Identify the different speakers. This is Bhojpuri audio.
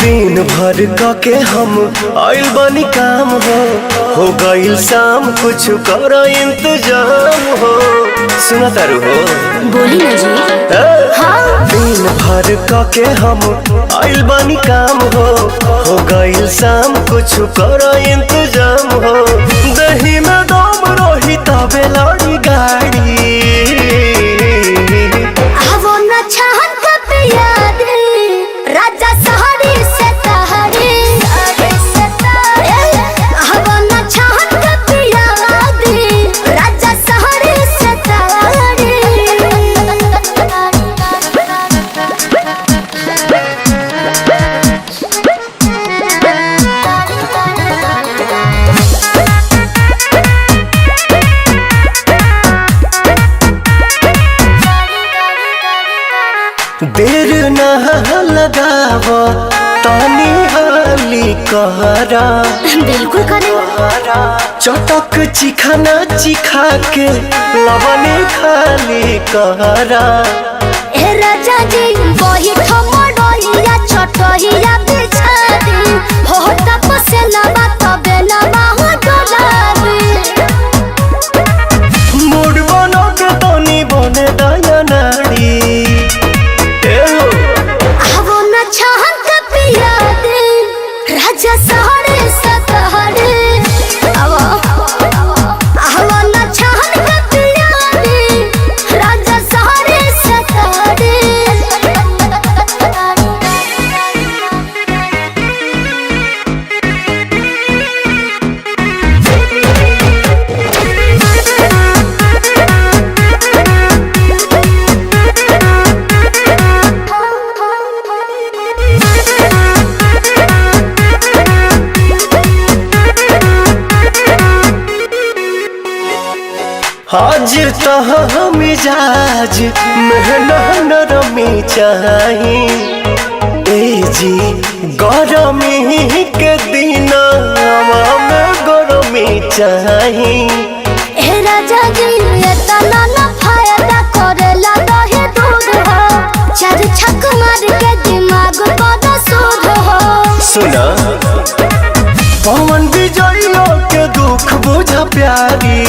Speaker 1: दिन भर के हम आइल बानी काम हो गईल शाम कुछ कर इंतजाम हो। सुना तारू हो
Speaker 2: बोली ना जी।
Speaker 1: हाँ। दिन भर के हम आइल बानी काम हो गईल शाम कुछ कर इंतजाम हो। दही में दम रही तबे लड़ी गाड़ी देर न लगाव तानी हाली कहरा
Speaker 2: बिल्कुल करे।
Speaker 1: चटक चिखाना चिखा के लवने खाली कहरा।
Speaker 2: ए राजा जी वही ठमड़िया छटहिया बिछा दी हो तपसे लबा तबे लबा हो डोलाबी।
Speaker 1: मूड बनो के तनी बने दया नाड़ी
Speaker 2: राजा सहरे सतहरे राजा सहरे सतहरे।
Speaker 1: आज तह मिजाज मेहना नरमी चाही। ए जी गरमी के दिन में गरमी चाही।
Speaker 2: ए राजा जी एतना न फायदा करेला दहे दूध हो चार छक मार के दिमाग बड़ा सूद हो।
Speaker 1: सुना पवन विजय के दुख बुझा प्यारी